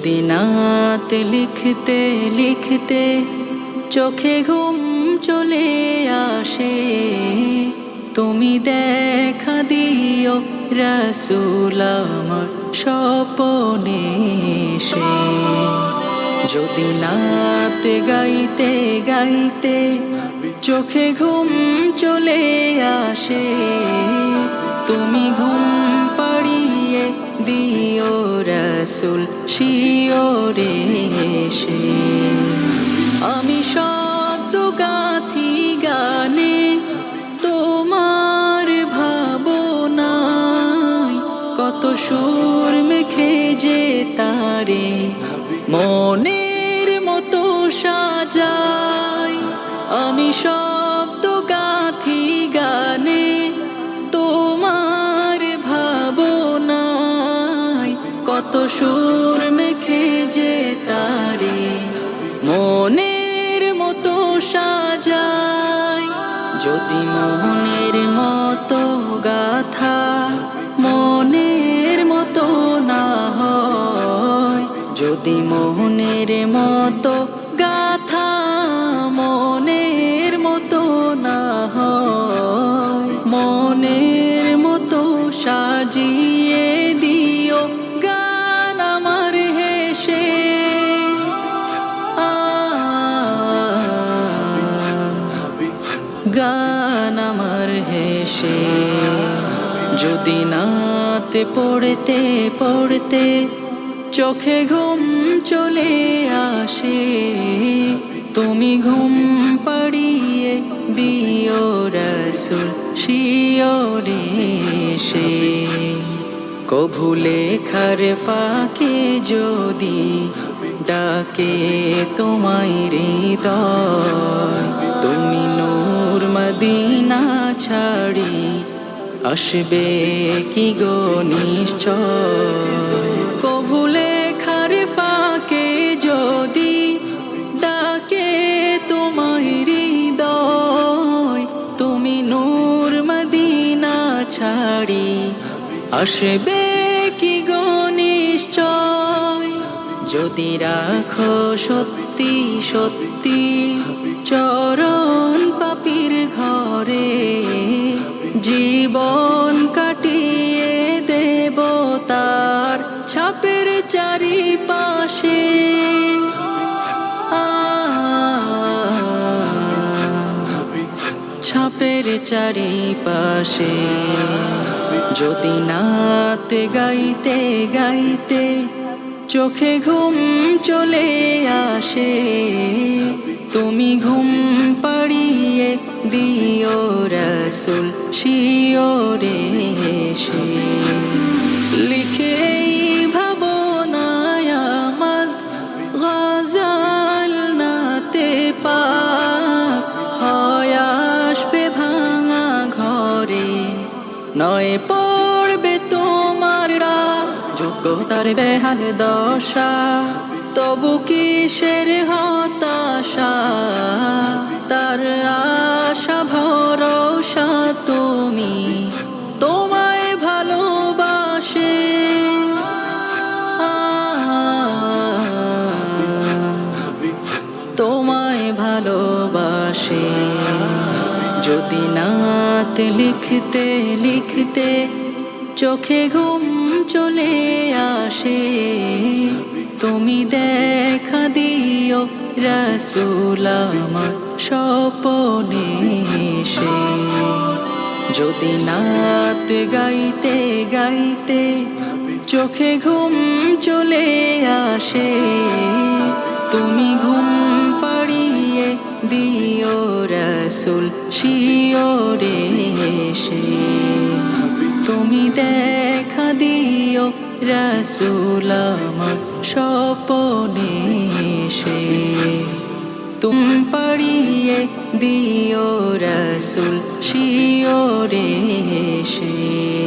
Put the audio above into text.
যদি নাত লিখতে লিখতে চোখে ঘুম চলে আসে, তুমি দেখা দিও রাসূল আমার স্বপনে এসে। যদি নাত গাইতে গাইতে চোখে ঘুম চলে আসে, তুমি ঘুম পাড়িয়ে দিও রাসূল শিওরে এসে। আমি শব্দ গাথি গানে তোমার ভাবনায়, কত সুর মেখে যে তারে মনের মতো সাজাই। আমি শব্দ গাথি গানে তোমার ভাবনায়, কত সুর মেখে যে তারে মনের মতো সাজাই। যদি মনের মতো গাথা মনের মতো না হয়, যদি মনের মতো গাথা মনের মতো না হয়, মনের মতো সাজিয়ে দিও গান আমার হেসে। গান আমার হেসে। যদি নাতে পড়তে পড়তে চোখে ঘুম চলে আসে, তুমি ঘুম পাড়িয়ে দিও রাসূল শিওরে এসে। কভু লেখার ফাঁকে যদি ডাকে তোমায় হৃদয়, তুমি নূর মদিনা ছাড়ি আসবে কি গো নিশ্চয়। কভু লেখার ফাঁকে যদি ডাকে তোমায় হৃদয়, তুমি নূর মদিনা ছাড়ি আসবে কি গো নিশ্চয়। যদি রাখো সত্যি সত্যি চরণ পাপীর ঘরে, জীবন কাটিয়ে দেব তার ছাপের চারিপাশে। ছাপের চারিপাশে। যদি নাত গাইতে গাইতে চোখে ঘুম চলে আসে, তুমি ঘুম পাড়িয়ে দিও রাসূল শিওরে এসে। লিখে ভাবনায় আমাদ গজল নাতে পাক, হয় আসবে ভাঙা ঘরে, নয় পড়বে তোমার রাত। যোগ্যতার বেহাল দশা, তবু কিসের হতাশা, তার আশা ভরসা তুমি, তোমায় ভালোবাসে। তোমায় ভালোবাসে। যদি নাত লিখতে লিখতে চোখে ঘুম চলে আসে, তুমি দেখা দিও রাসূল আমার স্বপনে এসে। যদি নাত গাইতে গাইতে চোখে ঘুম চলে আসে, তুমি ঘুম পাড়িয়ে দিও রাসূল শিওরে এসে। তুমি দেখা দিও রাসূল আমার স্বপনে এসে। তুমি পাড়িয়ে দিও রাসূল শিওরে এসে।